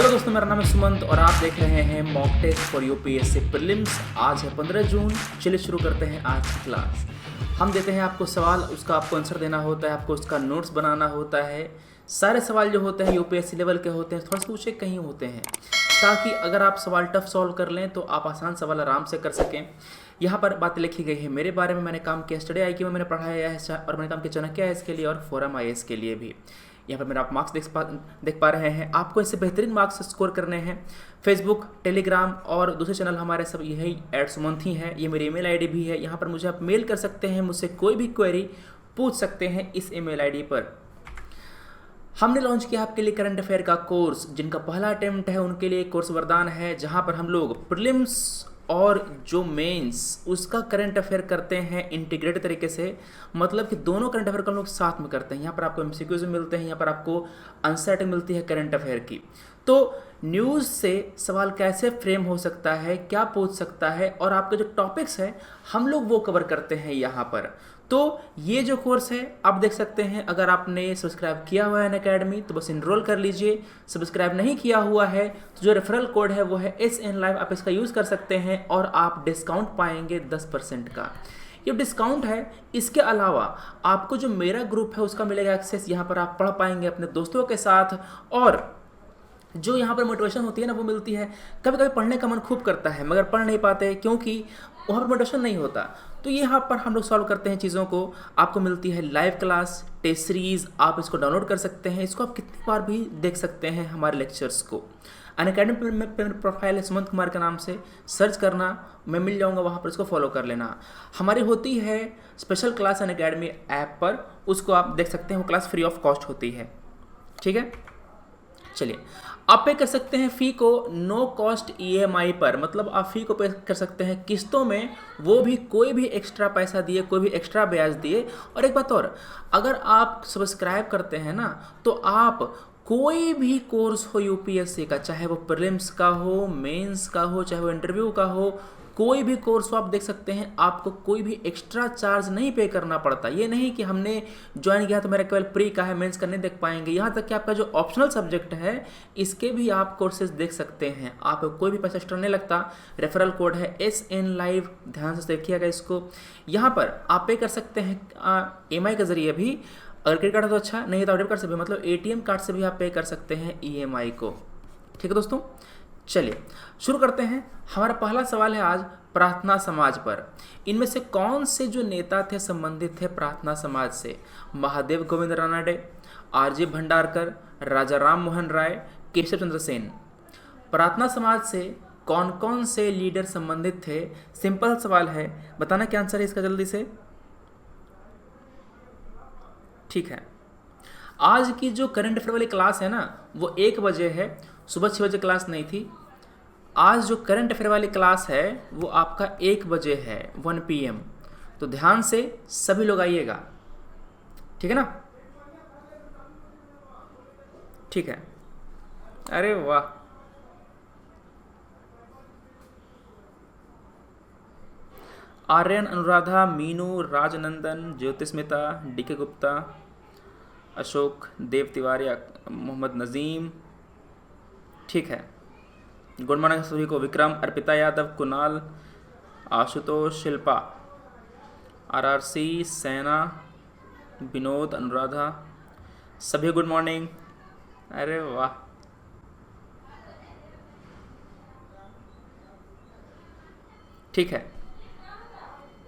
Hello दोस्तों, मेरा नाम है सुमंत और आप देख रहे हैं mock test for UPSC prelims. आज है 15 जून। चलिए शुरू करते हैं आज की क्लास। हम देते हैं आपको सवाल, उसका आपको आंसर देना होता है, आपको उसका नोट्स बनाना होता है। सारे सवाल जो होते हैं यूपीएससी लेवल के होते हैं, थोड़ा सा ऊँचे कहीं होते हैं, ताकि अगर आप सवाल टफ सॉल्व कर लें तो आप आसान सवाल आराम से कर सकें। यहाँ पर बातें लिखी गई है मेरे बारे में, मैंने काम किया स्टडी आई में मैंने पढ़ाया है, और मैंने काम किया चाणक्य आईएएस के लिए और फोरम आईएएस के लिए भी। यहाँ पर मेरा आप मार्क्स देख पा रहे हैं। आपको इससे बेहतरीन मार्क्स स्कोर करने हैं। फेसबुक, टेलीग्राम और दूसरे चैनल हमारे सब यही @सुमंत ही है। ये मेरी ईमेल आईडी भी है। यहाँ पर मुझे आप मेल कर सकते हैं, मुझसे कोई भी क्वेरी पूछ सकते हैं इस ईमेल आईडी पर। हमने लॉन्च किया आपके लिए करंट अफेयर का कोर्स। जिनका पहला अटेम्प्ट है उनके लिए कोर्स वरदान है, जहाँ पर हम लोग प्रीलिम्स और जो मेंस उसका करंट अफेयर करते हैं इंटीग्रेटेड तरीके से। मतलब कि दोनों करंट अफेयर को हम लोग साथ में करते हैं। यहाँ पर आपको एमसीक्यूज मिलते हैं, यहाँ पर आपको आंसर मिलती है करंट अफेयर की। तो न्यूज़ से सवाल कैसे फ्रेम हो सकता है, क्या पूछ सकता है, और आपके जो टॉपिक्स हैं हम लोग वो कवर करते हैं यहाँ पर। तो ये जो कोर्स है आप देख सकते हैं। अगर आपने सब्सक्राइब किया हुआ है अनअकैडमी तो बस इनरोल कर लीजिए। सब्सक्राइब नहीं किया हुआ है तो जो रेफरल कोड है वो है SN Live, आप इसका यूज़ कर सकते हैं और आप डिस्काउंट पाएंगे 10% का। ये डिस्काउंट है। इसके अलावा आपको जो मेरा ग्रुप है उसका मिलेगा एक्सेस। यहाँ पर आप पढ़ पाएंगे अपने दोस्तों के साथ, और जो यहाँ पर मोटिवेशन होती है ना वो मिलती है। कभी कभी पढ़ने का मन खूब करता है मगर पढ़ नहीं पाते क्योंकि वहाँ पर मोटिवेशन नहीं होता। तो यहाँ पर हम लोग सॉल्व करते हैं चीज़ों को। आपको मिलती है लाइव क्लास, टेस्ट सीरीज़, आप इसको डाउनलोड कर सकते हैं। इसको आप कितनी बार भी देख सकते हैं हमारे लेक्चर्स को। अनअकैडमी पे प्रोफाइल है सुमंत कुमार के नाम से, सर्च करना, मैं मिल जाऊँगा वहाँ पर, इसको फॉलो कर लेना। हमारी होती है स्पेशल क्लास अनअकैडमी ऐप पर, उसको आप देख सकते हैं। वो क्लास फ्री ऑफ कॉस्ट होती है, ठीक है। चलिए, आप पे कर सकते हैं फ़ी को नो कॉस्ट EMI पर। मतलब आप फ़ी को पे कर सकते हैं किस्तों में, वो भी कोई भी एक्स्ट्रा पैसा दिए, कोई भी एक्स्ट्रा ब्याज दिए। और एक बात और, अगर आप सब्सक्राइब करते हैं ना तो आप कोई भी कोर्स हो यूपीएससी का, चाहे वो प्रीलिम्स का हो, मेंस का हो, चाहे वो इंटरव्यू का हो, कोई भी कोर्स हो आप देख सकते हैं। आपको कोई भी एक्स्ट्रा चार्ज नहीं पे करना पड़ता। ये नहीं कि हमने ज्वाइन किया तो मेरा केवल प्री का है, मेंस का नहीं देख पाएंगे। यहाँ तक कि आपका जो ऑप्शनल सब्जेक्ट है इसके भी आप कोर्सेज देख सकते हैं। आपको कोई भी पैसा एक्स्ट्रा नहीं लगता। रेफरल कोड है SN Live, ध्यान से देखिएगा इसको। यहाँ पर आप पे कर सकते हैं EMI के ज़रिए भी। अगर क्रेडिट कार्ड है तो अच्छा, नहीं तो डेबिट कार्ड से भी, मतलब ATM कार्ड से भी आप पे कर सकते हैं EMI को। ठीक है दोस्तों, चलिए शुरू करते हैं। हमारा पहला सवाल है आज प्रार्थना समाज पर। इनमें से कौन से जो नेता थे संबंधित थे प्रार्थना समाज से? महादेव गोविंद रानडे, RG भंडारकर, राजा राम मोहन राय, केशव चंद्र सेन। प्रार्थना समाज से कौन कौन से लीडर संबंधित थे? सिंपल सवाल है, बताना क्या आंसर है इसका जल्दी से। ठीक है, आज की जो करंट अफेयर वाली क्लास है ना वो 1 बजे है, सुबह 6 बजे क्लास नहीं थी। आज जो करंट अफेयर वाली क्लास है वो आपका 1 बजे है, 1 PM। तो ध्यान से सभी लोग आइएगा, ठीक है ना। ठीक है, अरे वाह, आर्यन, अनुराधा, मीनू, राजनंदन, ज्योतिस्मिता, DK गुप्ता, अशोक, देव तिवारी, मोहम्मद नज़ीम। ठीक है, गुड मॉर्निंग सभी को। विक्रम, अर्पिता यादव, कुणाल, आशुतोष, शिल्पा, RRC, सैना, विनोद, अनुराधा, सभी गुड मॉर्निंग। अरे वाह, ठीक है,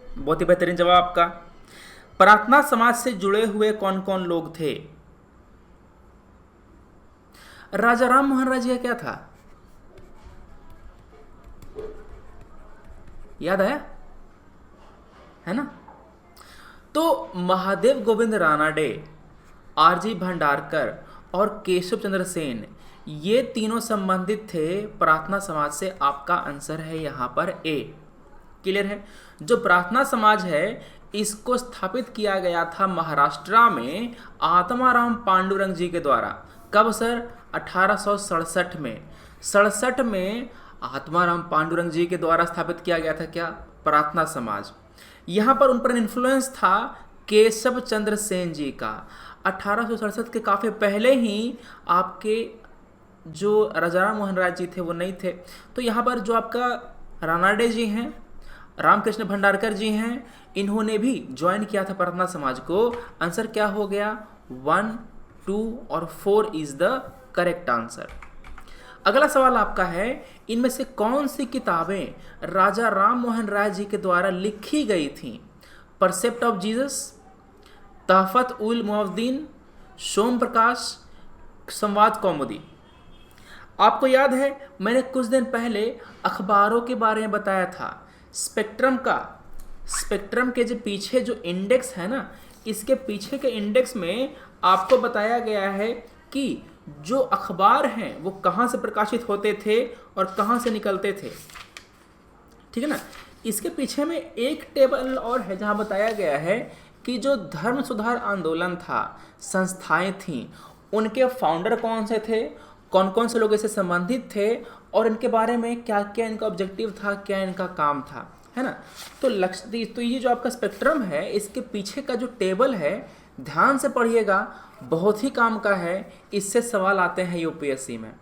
बहुत ही बेहतरीन जवाब आपका। प्रार्थना समाज से जुड़े हुए कौन कौन लोग थे? राजा राम मोहन राय जी का क्या था, याद आया है ना? तो महादेव गोविंद रानडे, RG भंडारकर और केशव चंद्र सेन, ये तीनों संबंधित थे प्रार्थना समाज से। आपका आंसर है यहाँ पर A। क्लियर है? जो प्रार्थना समाज है इसको स्थापित किया गया था महाराष्ट्र में आत्माराम पांडुरंग जी के द्वारा। कब सर? 1867 में। 67 में आत्माराम पांडुरंग जी के द्वारा स्थापित किया गया था क्या? प्रार्थना समाज। यहाँ पर उन पर इन्फ्लुएंस था केशव चंद्र सेन जी का। 1867 के काफ़ी पहले ही आपके जो राजा राम मोहन राय जी थे वो नहीं थे। तो यहाँ पर जो आपका रानाडे जी हैं, रामकृष्ण भंडारकर जी हैं, इन्होंने भी ज्वाइन किया था प्रार्थना समाज को। आंसर क्या हो गया? 1, 2 और 4 इज द करेक्ट आंसर। अगला सवाल आपका है, इनमें से कौन सी किताबें राजा राम मोहन राय जी के द्वारा लिखी गई थीं? परसेप्ट ऑफ जीसस, तहफत उल मुअव्विदीन, सोम प्रकाश, संवाद कौमुदी। आपको याद है मैंने कुछ दिन पहले अखबारों के बारे में बताया था। स्पेक्ट्रम के जो पीछे जो इंडेक्स है ना, इसके पीछे के इंडेक्स में आपको बताया गया है कि जो अखबार हैं वो कहाँ से प्रकाशित होते थे और कहाँ से निकलते थे, ठीक है ना। इसके पीछे में एक टेबल और है जहाँ बताया गया है कि जो धर्म सुधार आंदोलन था, संस्थाएं थीं, उनके फाउंडर कौन से थे, कौन कौन से लोग इससे संबंधित थे और इनके बारे में क्या क्या इनका ऑब्जेक्टिव था, क्या इनका काम था, है ना। तो ये जो आपका स्पेक्ट्रम है, इसके पीछे का जो टेबल है ध्यान से पढ़िएगा, बहुत ही काम का है, इससे सवाल आते हैं यूपीएससी में,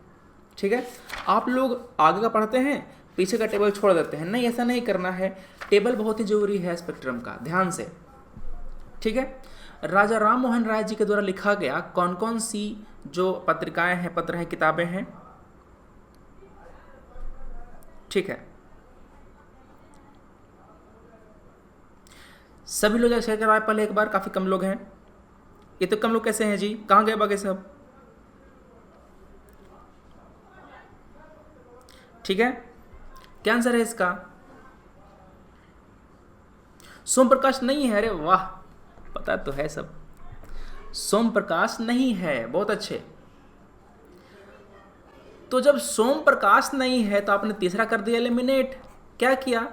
ठीक है। आप लोग आगे का पढ़ते हैं, पीछे का टेबल छोड़ देते हैं, नहीं ऐसा नहीं करना है। टेबल बहुत ही जरूरी है स्पेक्ट्रम का, ध्यान से, ठीक है। राजा राम मोहन राय जी के द्वारा लिखा गया कौन कौन सी जो पत्रिकाएं हैं, पत्र हैं, किताबें हैं, ठीक है। सभी लोग शेयर करवाए पहले एक बार, काफी कम लोग हैं। ये तो कम लोग कैसे हैं जी, कहाँ गए बाकी सब? ठीक है, क्या आंसर है इसका? सोम प्रकाश नहीं है, अरे वाह, पता तो है सब। सोम प्रकाश नहीं है, बहुत अच्छे। तो जब सोम प्रकाश नहीं है तो आपने तीसरा कर दिया एलिमिनेट। क्या किया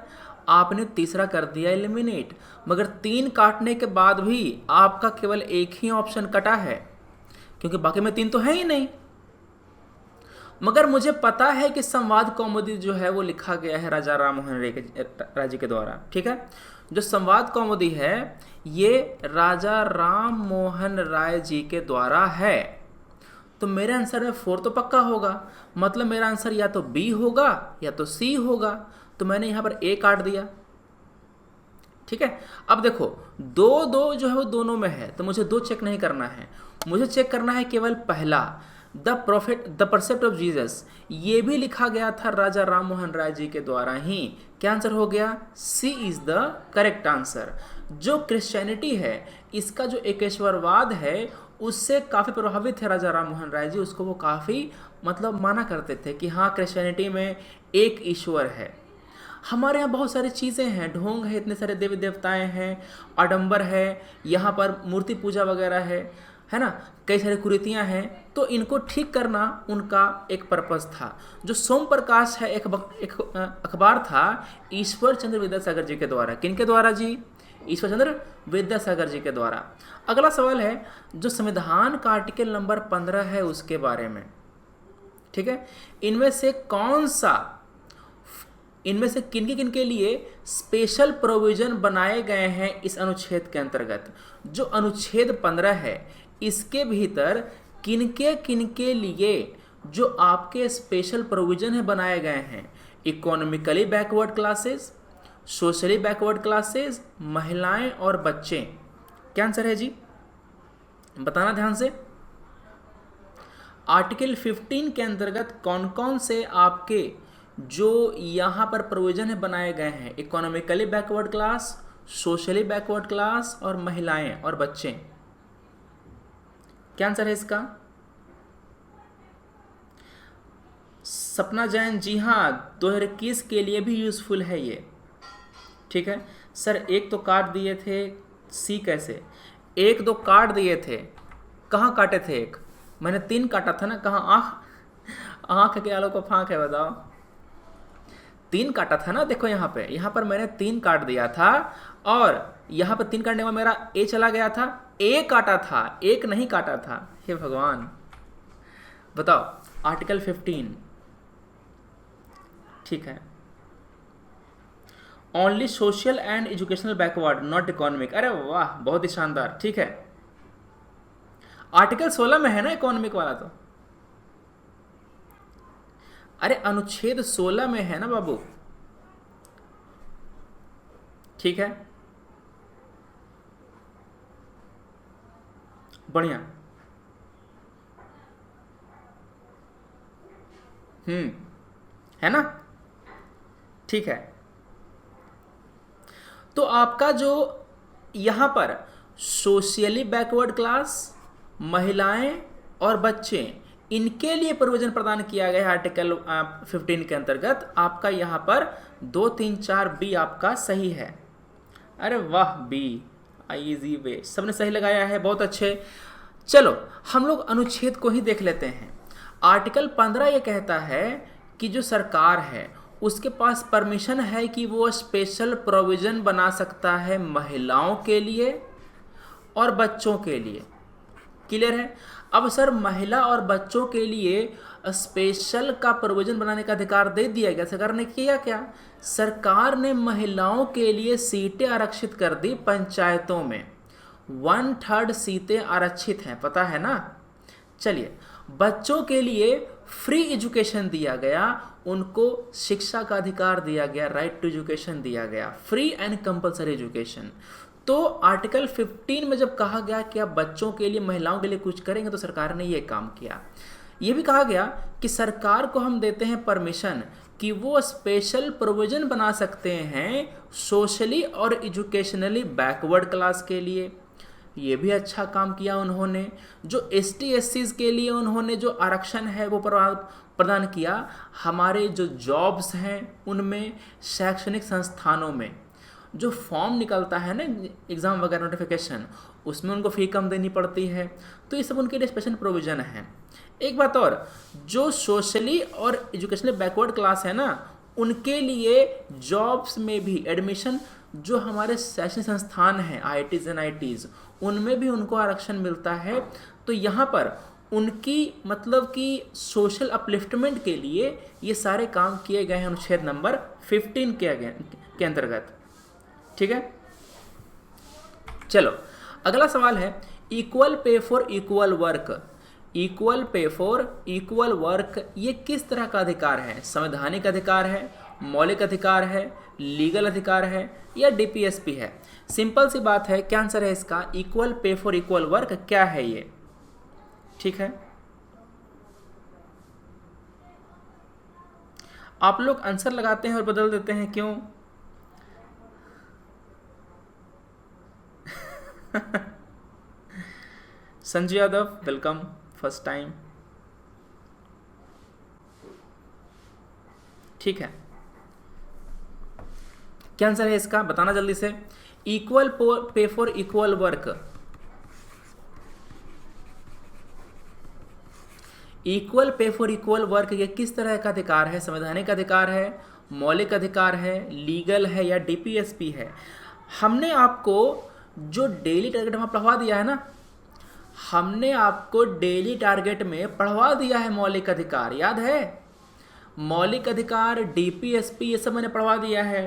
आपने? तीसरा कर दिया एलिमिनेट। मगर 3 काटने के बाद भी आपका केवल एक ही ऑप्शन कटा है, क्योंकि बाकी में 3 तो है ही नहीं। मगर मुझे पता है कि संवाद कौमुदी जो है वो लिखा गया है राजा राम मोहन राय जी के द्वारा, ठीक है। जो संवाद कौमुदी है ये राजा राम मोहन राय जी के द्वारा है। तो मेरे आंसर में 4 तो पक्का होगा, मतलब मेरा आंसर या तो बी होगा या तो सी होगा। तो मैंने यहाँ पर ए काट दिया, ठीक है। अब देखो 2 जो है वो दोनों में है, तो मुझे 2 चेक नहीं करना है, मुझे चेक करना है केवल पहला, द परसेप्ट ऑफ जीसस। ये भी लिखा गया था राजा राम मोहन राय जी के द्वारा ही। क्या आंसर हो गया? सी इज द करेक्ट आंसर। जो क्रिश्चियनिटी है, इसका जो एकेश्वरवाद है, उससे काफ़ी प्रभावित थे राजा राम मोहन राय जी। उसको वो काफ़ी मतलब माना करते थे कि हाँ क्रिश्चियनिटी में एक ईश्वर है। हमारे यहाँ बहुत सारी चीज़ें हैं, ढोंग है, इतने सारे देवी देवताएं हैं, आडंबर है, यहाँ पर मूर्ति पूजा वगैरह है ना, कई सारी कुरीतियाँ हैं। तो इनको ठीक करना उनका एक पर्पस था। जो सोम प्रकाश है एक अखबार था ईश्वर चंद्र विद्यासागर जी के द्वारा। किनके द्वारा जी? ईश्वर चंद्र विद्यासागर जी के द्वारा। अगला सवाल है जो संविधान का आर्टिकल नंबर 15 है उसके बारे में, ठीक है। इनमें से किन के लिए स्पेशल प्रोविजन बनाए गए हैं इस अनुच्छेद के अंतर्गत? जो अनुच्छेद 15 है इसके भीतर किनके लिए जो आपके स्पेशल प्रोविजन है बनाए गए हैं? Economically backward classes, socially backward classes, महिलाएं और बच्चे। क्या आंसर है जी? बताना ध्यान से। आर्टिकल 15 के अंतर्गत कौन कौन से आपके जो यहाँ पर प्रोविजन है बनाए गए हैं? Economically backward class, socially backward class और महिलाएं और बच्चे। क्या आंसर है इसका? सपना जैन, जी हाँ 2021 के लिए भी यूजफुल है ये, ठीक है। सर एक तो काट दिए थे, सी कैसे? 1-2 काट दिए थे, कहाँ काटे थे? एक मैंने 3 काटा था ना, कहाँ? आँख के आलों को फाँक है, बताओ। 3 काटा था ना, देखो यहाँ पर मैंने 3 काट दिया था और यहाँ पर 3 काटने में मेरा ए चला गया था, ए काटा था, एक नहीं काटा था। हे भगवान, बताओ। आर्टिकल 15, ठीक है। Only social and educational backward, not economic. अरे वाह, बहुत ही शानदार, ठीक है। आर्टिकल 16 में है ना इकोनॉमिक वाला, तो अरे अनुच्छेद 16 में है ना बाबू, ठीक है, बढ़िया। है ना, ठीक है। तो आपका जो यहाँ पर सोशली बैकवर्ड क्लास, महिलाएं और बच्चे, इनके लिए प्रोविजन प्रदान किया गया है आर्टिकल 15 के अंतर्गत। आपका यहाँ पर 2, 3, 4 बी आपका सही है। अरे वाह, बी इजी वे, सबने सही लगाया है, बहुत अच्छे। चलो हम लोग अनुच्छेद को ही देख लेते हैं। आर्टिकल 15 ये कहता है कि जो सरकार है उसके पास परमिशन है कि वो स्पेशल प्रोविज़न बना सकता है महिलाओं के लिए और बच्चों के लिए। क्लियर है? अब सर महिला और बच्चों के लिए स्पेशल का प्रोविज़न बनाने का अधिकार दे दिया गया। सरकार ने किया क्या? सरकार ने महिलाओं के लिए सीटें आरक्षित कर दी। पंचायतों में 1/3 सीटें आरक्षित हैं, पता है ना। चलिए, बच्चों के लिए फ्री एजुकेशन दिया गया, उनको शिक्षा का अधिकार दिया गया, राइट टू एजुकेशन दिया गया, फ्री एंड कंपलसरी एजुकेशन। तो आर्टिकल 15 में जब कहा गया कि आप बच्चों के लिए, महिलाओं के लिए कुछ करेंगे, तो सरकार ने ये काम किया। ये भी कहा गया कि सरकार को हम देते हैं परमिशन कि वो स्पेशल प्रोविजन बना सकते हैं सोशली और एजुकेशनली बैकवर्ड क्लास के लिए। ये भी अच्छा काम किया उन्होंने। जो ST SCs के लिए उन्होंने जो आरक्षण है वो प्रदान किया। हमारे जो जॉब्स हैं उनमें, शैक्षणिक संस्थानों में जो फॉर्म निकलता है ना एग्ज़ाम वगैरह नोटिफिकेशन, उसमें उनको फ़ी कम देनी पड़ती है। तो ये सब उनके लिए स्पेशल प्रोविज़न है। एक बात और, जो सोशली और एजुकेशनली बैकवर्ड क्लास है ना, उनके लिए जॉब्स में भी एडमिशन, जो हमारे शैक्षणिक संस्थान हैं IITs एंड IITs, उनमें भी उनको आरक्षण मिलता है। तो यहाँ पर उनकी मतलब कि सोशल अपलिफ्टमेंट के लिए ये सारे काम किए गए हैं अनुच्छेद नंबर 15 के अंतर्गत। ठीक है, चलो अगला सवाल है equal pay for equal work. Equal pay for equal work ये किस तरह का अधिकार है? संवैधानिक अधिकार है, मौलिक अधिकार है, लीगल अधिकार है या DPSP है? सिंपल सी बात है, क्या आंसर है इसका? Equal pay for equal work क्या है ये? ठीक है, आप लोग आंसर लगाते हैं और बदल देते हैं, क्यों? Sanjay Yadav, welcome, first time. ठीक है, क्या आंसर है इसका? बताना जल्दी से। Equal pay for equal work, equal pay for equal work ये किस तरह का अधिकार है? संवैधानिक अधिकार है, मौलिक अधिकार है, लीगल है या DPSP है? हमने आपको जो डेली टारगेट में पढ़वा दिया है ना, हमने आपको डेली टारगेट में पढ़वा दिया है मौलिक अधिकार, याद है? मौलिक अधिकार, DPSP ये सब मैंने पढ़वा दिया है।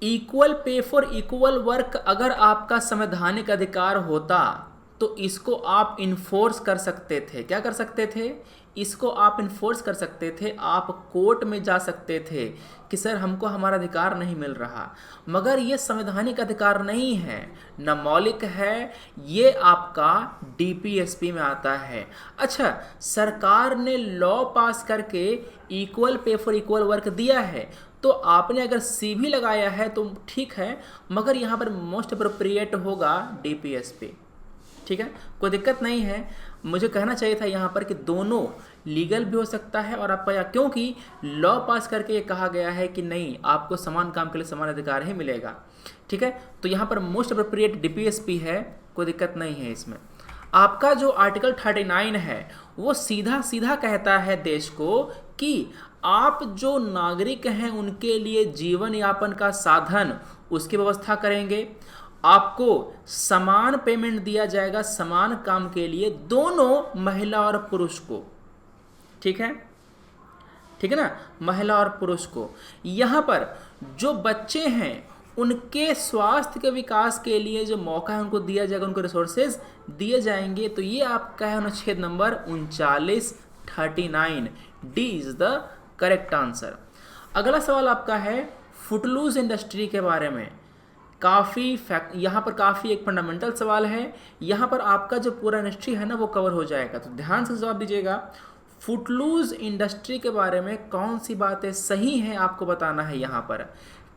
Equal pay for equal work अगर आपका संवैधानिक अधिकार होता तो इसको आप इन्फोर्स कर सकते थे। क्या कर सकते थे? इसको आप इन्फोर्स कर सकते थे, आप कोर्ट में जा सकते थे कि सर हमको हमारा अधिकार नहीं मिल रहा। मगर ये संवैधानिक अधिकार नहीं है, न मौलिक है, ये आपका DPSP में आता है। अच्छा, सरकार ने लॉ पास करके equal pay for equal work दिया है, तो आपने अगर C भी लगाया है तो ठीक है, मगर यहाँ पर मोस्ट अप्रोप्रिएट होगा DPSP। ठीक है, कोई दिक्कत नहीं है। मुझे कहना चाहिए था यहाँ पर कि दोनों लीगल भी हो सकता है और आपका, क्योंकि लॉ पास करके ये कहा गया है कि नहीं, आपको समान काम के लिए समान अधिकार ही मिलेगा। ठीक है, तो यहाँ पर मोस्ट अप्रोप्रिएट DPSP है, कोई दिक्कत नहीं है इसमें। आपका जो आर्टिकल 39 है वो सीधा सीधा कहता है देश को कि आप जो नागरिक हैं उनके लिए जीवन यापन का साधन उसकी व्यवस्था करेंगे, आपको समान पेमेंट दिया जाएगा समान काम के लिए, दोनों महिला और पुरुष को। ठीक है, ठीक है ना, महिला और पुरुष को। यहाँ पर जो बच्चे हैं उनके स्वास्थ्य के विकास के लिए जो मौका है उनको दिया जाएगा, उनको रिसोर्सेज दिए जाएंगे। तो ये आपका है अनुच्छेद number 39 D is the correct answer. अगला सवाल आपका है फुटलूज इंडस्ट्री के बारे में। यहाँ पर काफ़ी एक फंडामेंटल सवाल है। यहाँ पर आपका जो पूरा इंडस्ट्री है ना वो कवर हो जाएगा, तो ध्यान से जवाब दीजिएगा। फुटलूज इंडस्ट्री के बारे में कौन सी बातें सही हैं आपको बताना है यहाँ पर।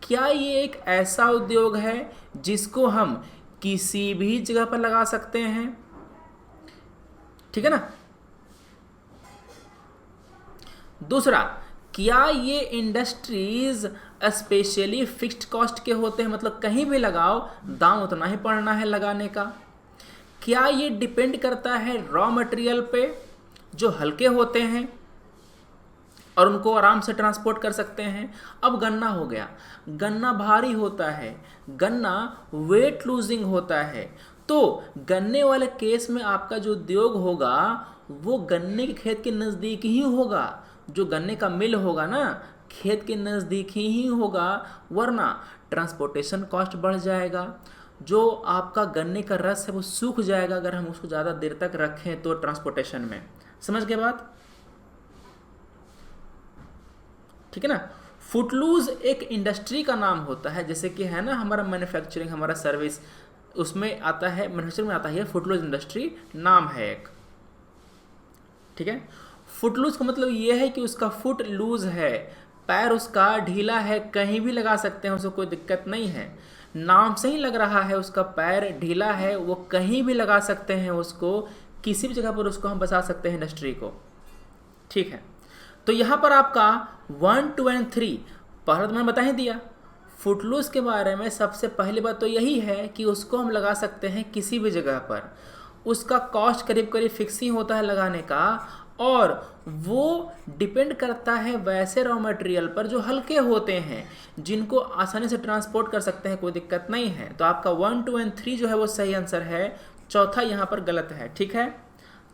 क्या ये एक ऐसा उद्योग है जिसको हम किसी भी जगह पर लगा सकते हैं, ठीक है ना। दूसरा, क्या ये इंडस्ट्रीज स्पेशली फिक्स्ड कॉस्ट के होते हैं, मतलब कहीं भी लगाओ दाम उतना ही पड़ना है लगाने का। क्या ये डिपेंड करता है रॉ मटेरियल पे जो हल्के होते हैं और उनको आराम से ट्रांसपोर्ट कर सकते हैं। अब गन्ना हो गया, गन्ना भारी होता है, गन्ना वेट लूजिंग होता है, तो गन्ने वाले केस में आपका जो उद्योग होगा वो गन्ने के खेत के नज़दीक ही होगा। जो गन्ने का मिल होगा ना खेत के नज़दीक ही होगा, वरना ट्रांसपोर्टेशन कॉस्ट बढ़ जाएगा। जो आपका गन्ने का रस है वो सूख जाएगा अगर हम उसको ज़्यादा देर तक रखें तो ट्रांसपोर्टेशन में। समझ गए बात, ठीक है ना। फुटलूज एक इंडस्ट्री का नाम होता है, जैसे कि है ना हमारा मैन्युफैक्चरिंग, हमारा सर्विस, उसमें आता है, मैन्युफैक्चरिंग में आता है फुटलूज इंडस्ट्री नाम है एक, ठीक है। फुटलूज का मतलब ये है कि उसका फुट लूज है, पैर उसका ढीला है, कहीं भी लगा सकते हैं, उसको कोई दिक्कत नहीं है। नाम से ही लग रहा है उसका पैर ढीला है, वो कहीं भी लगा सकते हैं उसको, किसी भी जगह पर उसको हम बसा सकते हैं इंडस्ट्री को, ठीक है। तो यहाँ पर आपका 1, 2 और 3 पहले तो मैंने बता ही दिया। फुटलूज के बारे में सबसे पहली बात तो यही है कि उसको हम लगा सकते हैं किसी भी जगह पर, उसका कॉस्ट करीब करीब फिक्स ही होता है लगाने का, और वो डिपेंड करता है वैसे रॉ मटेरियल पर जो हल्के होते हैं, जिनको आसानी से ट्रांसपोर्ट कर सकते हैं, कोई दिक्कत नहीं है। तो आपका 1, 2 और 3 जो है वो सही आंसर है, चौथा यहाँ पर गलत है, ठीक है।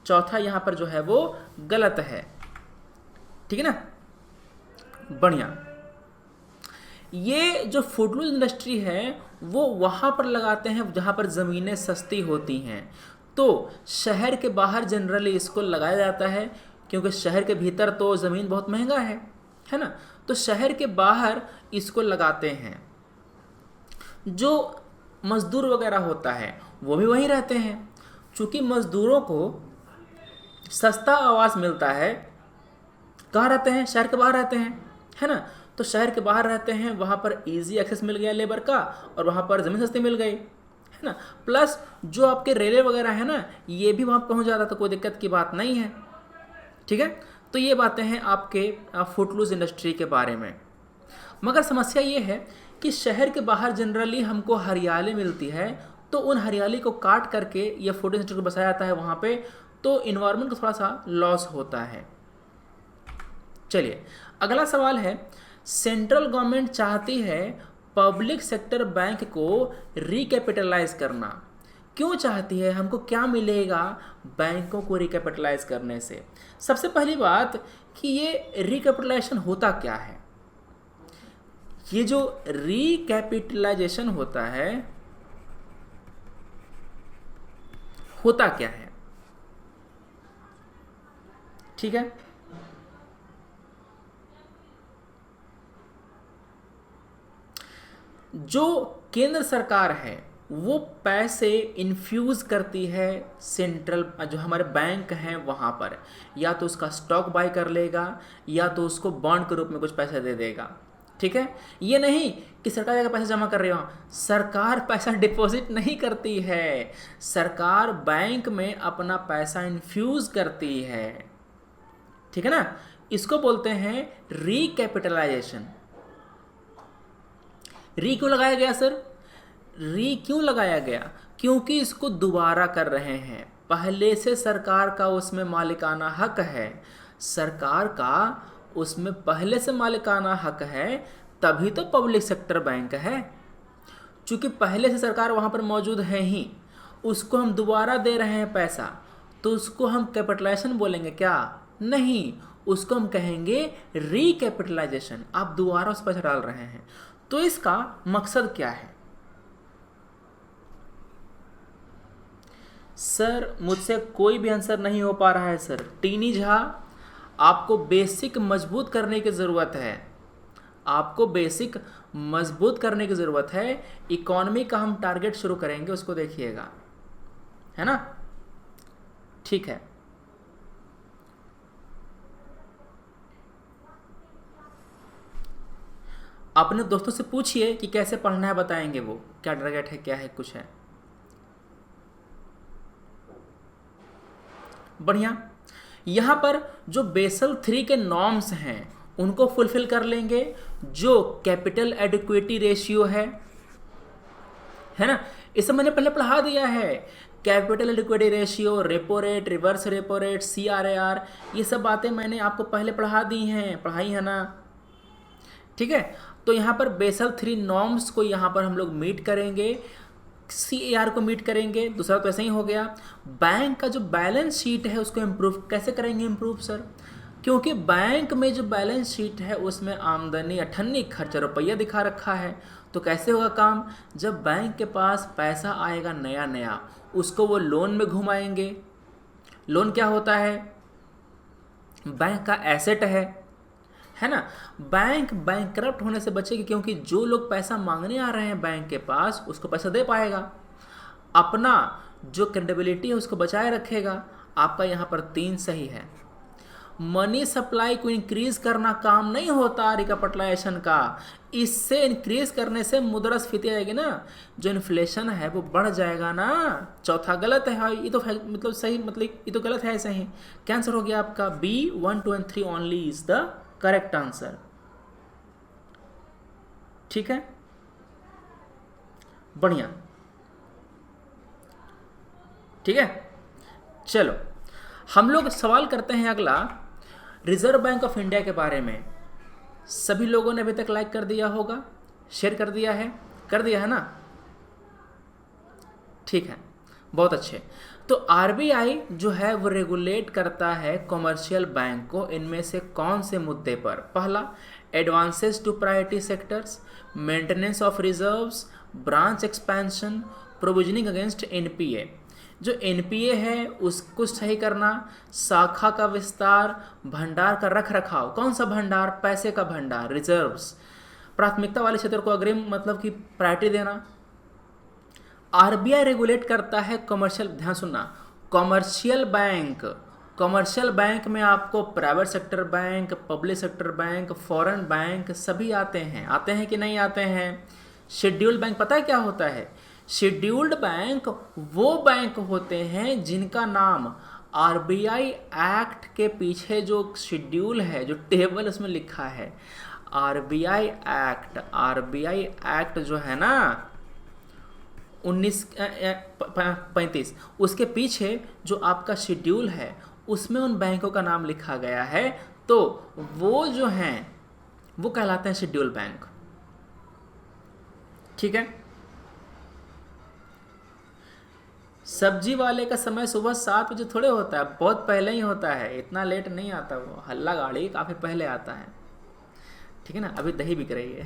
चौथा यहाँ पर जो है वो गलत है, ठीक है ना, बढ़िया। ये जो फुटलूज इंडस्ट्री है वो वहाँ पर लगाते हैं जहाँ पर ज़मीनें सस्ती होती हैं। तो शहर के बाहर जनरली इसको लगाया जाता है, क्योंकि शहर के भीतर तो ज़मीन बहुत महंगा है ना, तो शहर के बाहर इसको लगाते हैं। जो मज़दूर वगैरह होता है वो भी वहीं रहते हैं, चूँकि मज़दूरों को सस्ता आवास मिलता है, कहाँ रहते हैं, शहर के बाहर रहते हैं, है ना। तो शहर के बाहर रहते हैं, वहाँ पर इजी एक्सेस मिल गया लेबर का, और वहाँ पर ज़मीन सस्ती मिल गई, है ना। प्लस जो आपके रेलवे वगैरह है ना ये भी वहाँ पहुँच जाता, तो कोई दिक्कत की बात नहीं है, ठीक है। तो ये बातें हैं आपके फुटलूज इंडस्ट्री के बारे में। मगर समस्या ये है कि शहर के बाहर जनरली हमको हरियाली मिलती है, तो उन हरियाली को काट करके ये फुटलूज इंडस्ट्री को बसाया जाता है वहाँ पे, तो इन्वायरमेंट को थोड़ा सा लॉस होता है। चलिए अगला सवाल है, सेंट्रल गवर्नमेंट चाहती है पब्लिक सेक्टर बैंक को रिकैपिटलाइज करना। क्यों चाहती है, हमको क्या मिलेगा बैंकों को रिकैपिटलाइज करने से। सबसे पहली बात कि ये रिकैपिटलाइजेशन होता क्या है। ये जो रिकैपिटलाइजेशन होता है होता क्या है, ठीक है। जो केंद्र सरकार है वो पैसे इन्फ्यूज़ करती है सेंट्रल जो हमारे बैंक हैं वहाँ पर, या तो उसका स्टॉक बाय कर लेगा या तो उसको बॉन्ड के रूप में कुछ पैसा दे देगा, ठीक है। ये नहीं कि सरकार जाकर पैसा जमा कर रही हो, सरकार पैसा डिपॉजिट नहीं करती है, सरकार बैंक में अपना पैसा इन्फ्यूज़ करती है, ठीक है ना। इसको बोलते हैं रिकैपिटलाइजेशन। री क्यों लगाया गया सर, री क्यों लगाया गया, क्योंकि इसको दोबारा कर रहे हैं। पहले से सरकार का उसमें मालिकाना हक है, सरकार का उसमें पहले से मालिकाना हक है, तभी तो पब्लिक सेक्टर बैंक है। चूँकि पहले से सरकार वहाँ पर मौजूद है ही, उसको हम दोबारा दे रहे हैं पैसा, तो उसको हम कैपिटलाइजेशन बोलेंगे क्या, नहीं, उसको हम कहेंगे रिकैपिटलाइजेशन। आप दोबारा उस पैसा डाल रहे हैं। तो इसका मकसद क्या है। सर मुझसे कोई भी आंसर नहीं हो पा रहा है सर। टीनी झा आपको बेसिक मजबूत करने की ज़रूरत है, आपको बेसिक मजबूत करने की ज़रूरत है। इकोनॉमी का हम टारगेट शुरू करेंगे, उसको देखिएगा, है ना? ठीक है, अपने दोस्तों से पूछिए कि कैसे पढ़ना है, बताएंगे वो क्या टारगेट है, क्या है, कुछ है। बढ़िया। यहाँ पर जो बेसल 3 के नॉर्म्स हैं उनको फुलफिल कर लेंगे, जो कैपिटल एडिक्विटी रेशियो है ना, इसे मैंने पहले पढ़ा दिया है। Capital adequacy ratio, repo rate, reverse repo rate, CRAR, ये सब बातें मैंने आपको पहले पढ़ाई है ना? ठीक है, तो यहाँ पर बेसल 3 नॉर्म्स को यहाँ पर हम लोग मीट करेंगे, CAR को मीट करेंगे। दूसरा तो ऐसे ही हो गया। बैंक का जो बैलेंस शीट है उसको इम्प्रूव कैसे करेंगे? इम्प्रूव सर, क्योंकि बैंक में जो बैलेंस शीट है उसमें आमदनी 98, खर्च रुपया दिखा रखा है। तो कैसे होगा काम? जब बैंक के पास पैसा आएगा नया नया, उसको वो लोन में घुमाएंगे। लोन क्या होता है? बैंक का एसेट है ना? बैंक बैंकरप्ट होने से बचेगी, क्योंकि जो लोग पैसा मांगने आ रहे हैं बैंक के पास उसको पैसा दे पाएगा, अपना जो क्रेडिबिलिटी है उसको बचाए रखेगा। आपका यहाँ पर 3 सही है। मनी सप्लाई को इंक्रीज करना काम नहीं होता रिकैपिटलाइजेशन का, इससे इंक्रीज करने से मुद्रास्फीति आएगी ना, जो इन्फ्लेशन है वो बढ़ जाएगा ना। चौथा गलत है, ये तो मतलब सही, मतलब ये तो गलत है, सही। कैंसर हो गया आपका B, 1, 2 and 3 only is the correct answer. ठीक है, बढ़िया, ठीक है। चलो हम लोग सवाल करते हैं अगला, रिजर्व बैंक ऑफ इंडिया के बारे में। सभी लोगों ने अभी तक लाइक कर दिया होगा, शेयर कर दिया है ना? ठीक है, बहुत अच्छे। तो RBI जो है वो रेगुलेट करता है कॉमर्शियल बैंक को, इनमें से कौन से मुद्दे पर? पहला, advances to priority sectors, maintenance of reserves, branch expansion, provisioning against NPA। जो NPA है उसको सही करना, शाखा का विस्तार, भंडार का रख रखाव। कौन सा भंडार? पैसे का भंडार, रिजर्व्स। प्राथमिकता वाले क्षेत्र को अग्रिम मतलब कि प्रायोरिटी देना। RBI रेगुलेट करता है कमर्शियल, ध्यान सुनना, कमर्शियल बैंक में आपको private sector bank, public sector bank, foreign bank सभी आते हैं कि नहीं आते हैं? शेड्यूल्ड बैंक पता है क्या होता है? शेड्यूल्ड बैंक वो बैंक होते हैं जिनका नाम RBI एक्ट के पीछे जो शेड्यूल है, जो टेबल उसमें लिखा है, RBI एक्ट जो है ना 1935, उसके पीछे जो आपका शेड्यूल है उसमें उन बैंकों का नाम लिखा गया है, तो वो जो हैं वो कहलाते हैं शेड्यूल बैंक। ठीक है, सब्जी वाले का समय सुबह 7 बजे थोड़े होता है, बहुत पहले ही होता है, इतना लेट नहीं आता वो, हल्ला गाड़ी काफ़ी पहले आता है। ठीक है ना, अभी दही बिक रही है।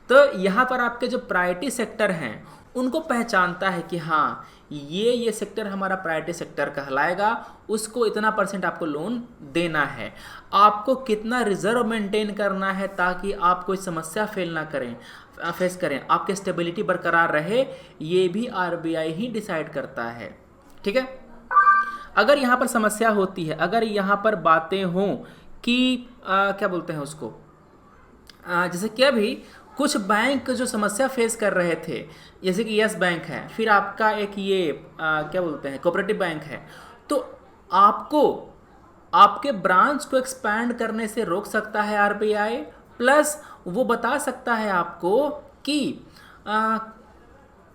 तो यहाँ पर आपके जो प्रायोरिटी सेक्टर हैं उनको पहचानता है कि हाँ ये सेक्टर हमारा प्रायोरिटी सेक्टर कहलाएगा, उसको इतना % आपको लोन देना है। आपको कितना रिजर्व मेंटेन करना है ताकि आप कोई समस्या फेस करें, आपकी स्टेबिलिटी बरकरार रहे, ये भी RBI ही डिसाइड करता है। ठीक है, अगर यहाँ पर समस्या होती है, अगर यहाँ पर बातें हों कि क्या बोलते हैं उसको, जैसे कि अभी कुछ बैंक जो समस्या फेस कर रहे थे, जैसे कि यस बैंक है, फिर आपका एक ये क्या बोलते हैं कोऑपरेटिव बैंक है, तो आपको आपके ब्रांच को एक्सपैंड करने से रोक सकता है RBI, प्लस वो बता सकता है आपको कि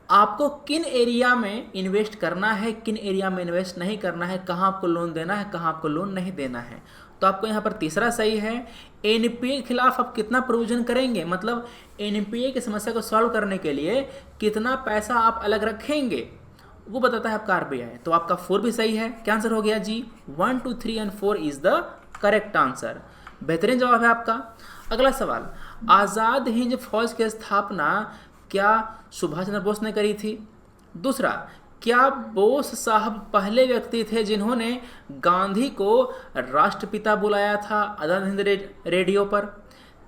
आपको किन एरिया में इन्वेस्ट करना है, किन एरिया में इन्वेस्ट नहीं करना है, कहाँ आपको लोन देना है, कहाँ आपको लोन नहीं देना है। तो आपको यहाँ पर तीसरा सही है। NPA के खिलाफ आप कितना प्रोविजन करेंगे, मतलब NPA की समस्या को सॉल्व करने के लिए कितना पैसा आप अलग रखेंगे, वो बताता है आपका RBI। तो आपका 4 भी सही है। क्या आंसर हो गया जी? 1, 2, 3 and 4 is the correct answer. बेहतरीन जवाब है आपका। अगला सवाल, आज़ाद हिंद फौज की स्थापना क्या सुभाष चंद्र बोस ने करी थी? दूसरा, क्या बोस साहब पहले व्यक्ति थे जिन्होंने गांधी को राष्ट्रपिता बुलाया था आजाद हिंद रेडियो पर?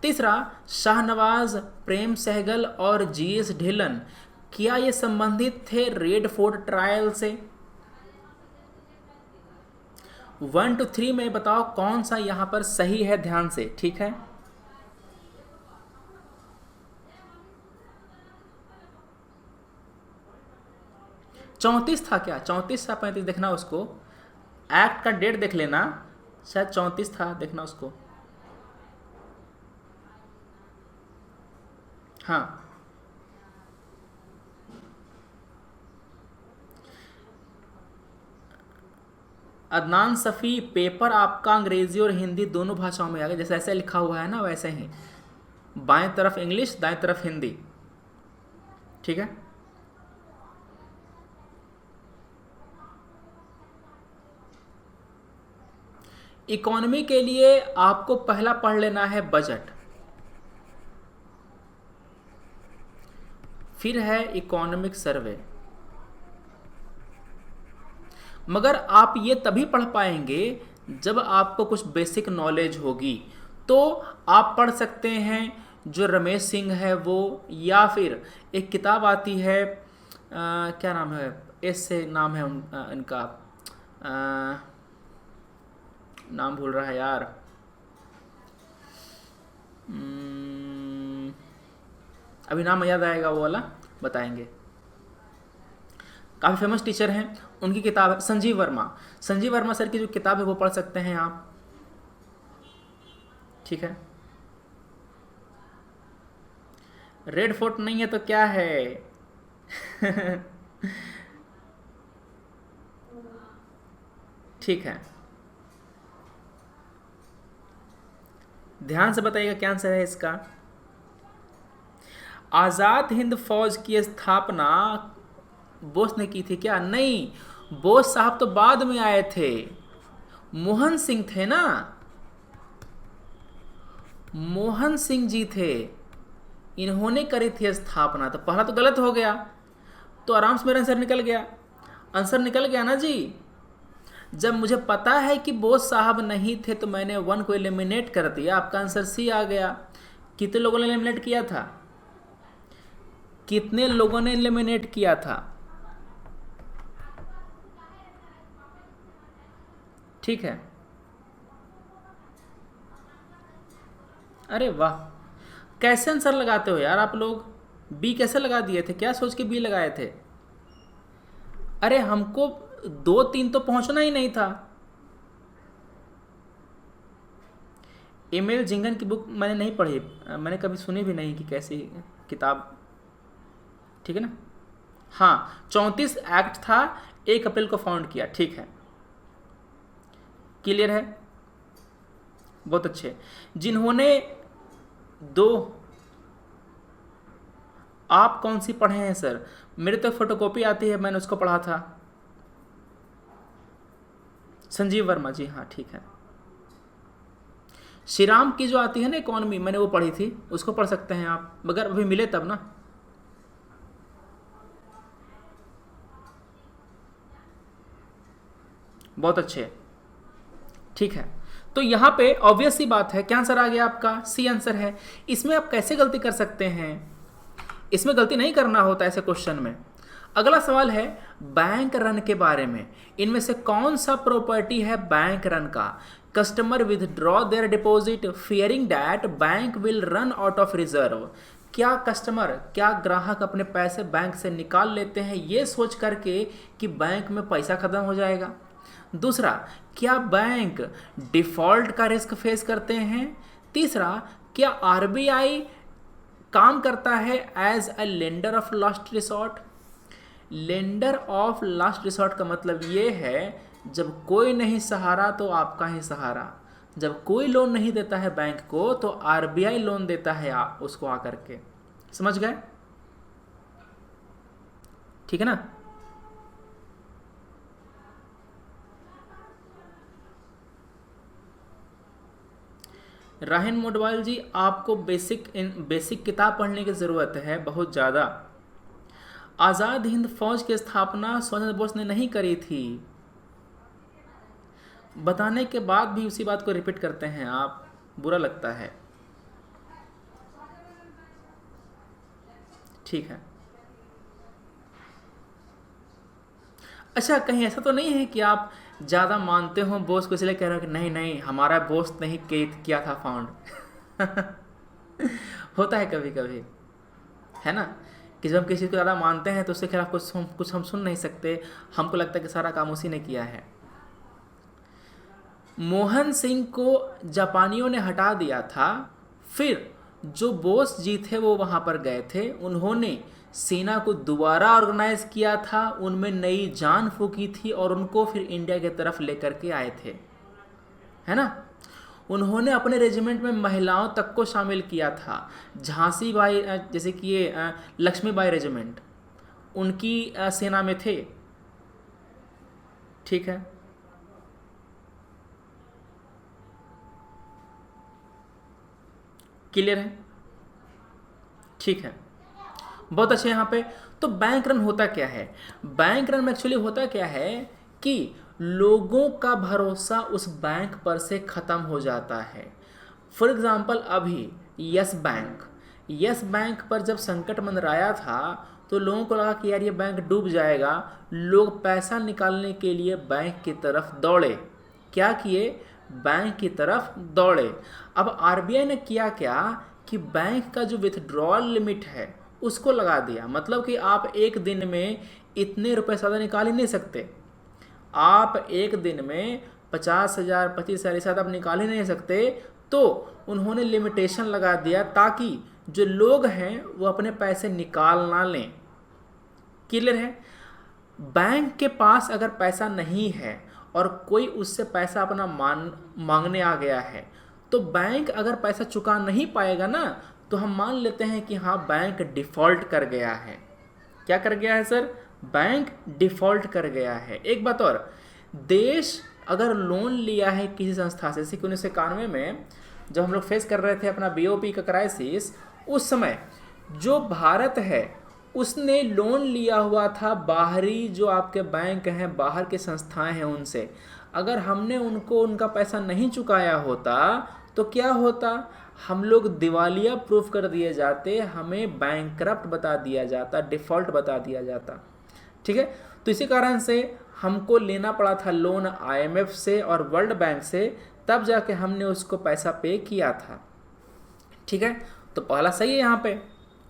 तीसरा, शाहनवाज, प्रेम सहगल और जीएस ढिल्लन, क्या ये संबंधित थे रेड फोर्ट ट्रायल से? 1 to 3 में बताओ कौन सा यहां पर सही है, ध्यान से, ठीक है। चौंतीस था क्या? 34 था 35? देखना उसको, एक्ट का डेट देख लेना, शायद 34 था, देखना उसको। हाँ, अदनान सफ़ी, पेपर आपका अंग्रेजी और हिंदी दोनों भाषाओं में आ गया, जैसे ऐसे लिखा हुआ है ना वैसे ही, बाएं तरफ इंग्लिश, दाएं तरफ हिंदी, ठीक है। इकोनॉमी के लिए आपको पहला पढ़ लेना है बजट, फिर है इकोनॉमिक सर्वे। मगर आप ये तभी पढ़ पाएंगे जब आपको कुछ बेसिक नॉलेज होगी। तो आप पढ़ सकते हैं जो रमेश सिंह है वो, या फिर एक किताब आती है, क्या नाम है, ऐसे नाम है इनका, नाम भूल रहा है यार, अभी नाम याद आएगा वो वाला बताएंगे। काफ़ी फेमस टीचर हैं, उनकी किताब है संजीव वर्मा। संजीव वर्मा सर की जो किताब है वो पढ़ सकते हैं आप, ठीक है। रेड फोर्ट नहीं है तो क्या है? ठीक है, ध्यान से बताइएगा क्या आंसर है इसका। आज़ाद हिंद फौज की स्थापना बोस ने की थी क्या? नहीं, बोस साहब तो बाद में आए थे, मोहन सिंह थे ना, मोहन सिंह जी थे, इन्होंने करी थी स्थापना। तो पहला तो गलत हो गया, तो आराम से मेरा आंसर निकल गया, आंसर निकल गया ना जी। जब मुझे पता है कि बोस साहब नहीं थे तो मैंने 1 को एलिमिनेट कर दिया, आपका आंसर सी आ गया। कितने लोगों ने एलिमिनेट किया था? कितने लोगों ने एलिमिनेट किया था? ठीक है, अरे वाह, कैसे आंसर लगाते हो यार आप लोग। बी कैसे लगा दिए थे, क्या सोच के बी लगाए थे? अरे हमको 2-3 तो पहुंचना ही नहीं था। एमिल जिंगन की बुक मैंने नहीं पढ़ी, मैंने कभी सुनी भी नहीं कि कैसी किताब, ठीक है ना। हाँ, 34 एक्ट था, 1 अप्रैल को फाउंड किया, ठीक है, क्लियर है, बहुत अच्छे। जिन्होंने दो, आप कौन सी पढ़े हैं सर? मेरे तो फोटोकॉपी आती है, मैंने उसको पढ़ा था। संजीव वर्मा जी, हाँ ठीक है। श्रीराम की जो आती है ना इकोनॉमी, मैंने वो पढ़ी थी, उसको पढ़ सकते हैं आप, मगर अभी मिले तब ना। बहुत अच्छे, ठीक है। तो यहाँ पे ऑब्वियस सी बात है, क्या आंसर आ गया आपका? सी आंसर है। इसमें आप कैसे गलती कर सकते हैं? इसमें गलती नहीं करना होता ऐसे क्वेश्चन में। अगला सवाल है बैंक रन के बारे में। इनमें से कौन सा प्रॉपर्टी है बैंक रन का? Customer withdraw their deposit fearing that bank will run out of reserve. क्या कस्टमर, क्या ग्राहक अपने पैसे बैंक से निकाल लेते हैं ये सोच करके कि बैंक में पैसा खत्म हो जाएगा? दूसरा, क्या बैंक डिफॉल्ट का रिस्क फेस करते हैं? तीसरा, क्या आरबीआई काम करता है as a lender of last resort? Lender of last resort का मतलब ये है जब कोई नहीं सहारा तो आपका ही सहारा। जब कोई लोन नहीं देता है बैंक को तो आरबीआई लोन देता है उसको आकर के। समझ गए? ठीक है ना। राहिन मोडवाल जी, आपको बेसिक किताब पढ़ने की ज़रूरत है बहुत ज़्यादा। आज़ाद हिंद फौज की स्थापना सुभाष चंद्र बोस ने नहीं करी थी। बताने के बाद भी उसी बात को रिपीट करते हैं आप, बुरा लगता है। ठीक है, अच्छा कहीं ऐसा तो नहीं है कि आप ज़्यादा मानते हो बोस को इसलिए कह रहे हो कि नहीं नहीं हमारा बोस ने ही किया था फाउंड होता है कभी कभी, है ना, कि जब हम किसी को ज़्यादा मानते हैं तो उसके खिलाफ कुछ हम सुन नहीं सकते, हमको लगता है कि सारा काम उसी ने किया है। मोहन सिंह को जापानियों ने हटा दिया था, फिर जो बोस जी थे वो वहाँ पर गए थे, उन्होंने सेना को दोबारा ऑर्गेनाइज किया था, उनमें नई जान फूकी थी और उनको फिर इंडिया की तरफ लेकर के आए थे, है ना। उन्होंने अपने रेजिमेंट में महिलाओं तक को शामिल किया था। झांसी बाई, जैसे कि ये लक्ष्मीबाई रेजिमेंट उनकी सेना में थे। ठीक है, क्लियर है, ठीक है, बहुत अच्छे। यहाँ पे तो बैंक रन होता क्या है, बैंक रन में एक्चुअली होता क्या है कि लोगों का भरोसा उस बैंक पर से ख़त्म हो जाता है। फॉर एग्जांपल अभी यस बैंक पर जब संकट मंडराया था तो लोगों को लगा कि यार ये बैंक डूब जाएगा, लोग पैसा निकालने के लिए बैंक की तरफ दौड़े। क्या किए, बैंक की तरफ दौड़े। अब आरबीआई ने किया क्या कि बैंक का जो विथड्रॉल लिमिट है उसको लगा दिया, मतलब कि आप एक दिन में इतने रुपए ज़्यादा निकाल ही नहीं सकते, आप एक दिन में 50,000 25,000 ज़्यादा आप निकाल ही नहीं सकते। तो उन्होंने लिमिटेशन लगा दिया ताकि जो लोग हैं वो अपने पैसे निकाल ना लें। क्लियर है, बैंक के पास अगर पैसा नहीं है और कोई उससे पैसा अपना मांगने आ गया है तो बैंक अगर पैसा चुका नहीं पाएगा ना तो हम मान लेते हैं कि हाँ बैंक डिफ़ॉल्ट कर गया है। क्या कर गया है सर, बैंक डिफ़ॉल्ट कर गया है। एक बात और, देश अगर लोन लिया है किसी संस्था से, जैसे कि 1991 में जब हम लोग फेस कर रहे थे अपना बीओपी का क्राइसिस, उस समय जो भारत है उसने लोन लिया हुआ था बाहरी जो आपके बैंक हैं, बाहर के संस्थाएं हैं उनसे। अगर हमने उनको उनका पैसा नहीं चुकाया होता तो क्या होता, हम लोग दिवालिया प्रूफ कर दिए जाते, हमें बैंकरप्ट बता दिया जाता, डिफ़ॉल्ट बता दिया जाता। ठीक है, तो इसी कारण से हमको लेना पड़ा था लोन आईएमएफ से और वर्ल्ड बैंक से, तब जाके हमने उसको पैसा पे किया था। ठीक है, तो पहला सही है, यहाँ पे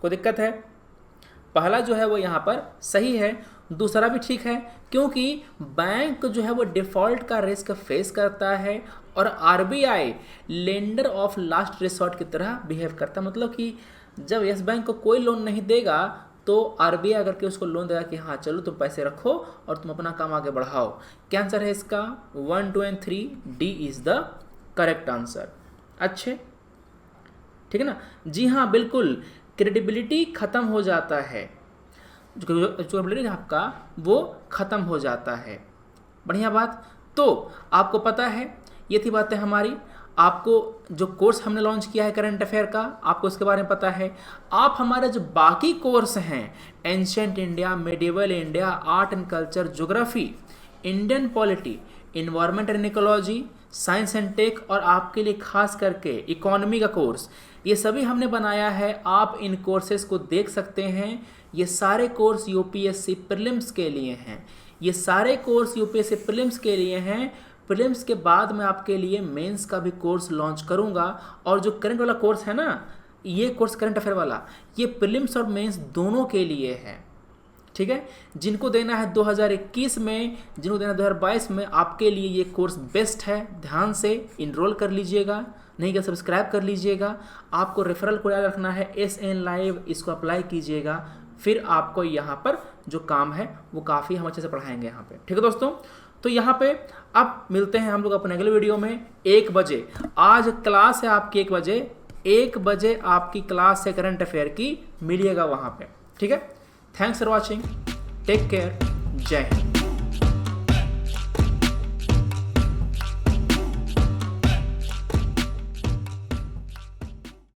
कोई दिक्कत है, पहला जो है वो यहाँ पर सही है। दूसरा भी ठीक है क्योंकि बैंक जो है वो डिफ़ॉल्ट का रिस्क फेस करता है और RBI lender of last resort की तरह बिहेव करता है। मतलब कि जब यस बैंक को कोई लोन नहीं देगा तो आरबीआई अगर के उसको लोन देगा कि हाँ चलो तुम पैसे रखो और तुम अपना काम आगे बढ़ाओ। क्या आंसर है इसका, 1, 2 and 3, D is the correct answer. अच्छे, ठीक है ना, जी हाँ बिल्कुल, क्रेडिबिलिटी ख़त्म हो जाता है, जो क्रेडिबिलिटी आपका वो ख़त्म हो जाता है। बढ़िया बात। तो आपको पता है ये थी बातें हमारी, आपको जो कोर्स हमने लॉन्च किया है करंट अफेयर का, आपको उसके बारे में पता है। आप हमारे जो बाकी कोर्स हैं, ancient India, medieval India, art and culture, geography, Indian polity, environment and ecology, science and tech और आपके लिए खास करके इकोनॉमी का कोर्स, ये सभी हमने बनाया है। आप इन कोर्सेज को देख सकते हैं। ये सारे कोर्स यूपीएससी प्रीलिम्स के लिए हैं, ये सारे कोर्स यूपीएससी प्रीलिम्स के लिए हैं। प्रीलिम्स के बाद मैं आपके लिए मेंस का भी कोर्स लॉन्च करूंगा और जो करंट वाला कोर्स है ना, ये कोर्स करंट अफेयर वाला, ये प्रीलिम्स और मेंस दोनों के लिए है। ठीक है, जिनको देना है 2021 में, जिनको देना है 2022 में, आपके लिए ये कोर्स बेस्ट है। ध्यान से इनरोल कर लीजिएगा, नहीं क्या सब्सक्राइब कर लीजिएगा। आपको रेफरल को याद रखना है SN लाइव, इसको अप्लाई कीजिएगा, फिर आपको यहाँ पर जो काम है वो काफ़ी हम अच्छे से पढ़ाएंगे यहाँ पे। ठीक है दोस्तों, तो यहाँ पे अब मिलते हैं हम लोग अपने अगले वीडियो में 1 बजे। आज क्लास है आपकी 1 बजे, 1 बजे आपकी क्लास है करंट अफेयर की, मिलिएगा वहाँ पे। ठीक है, thanks for watching, take care, Jai Hind.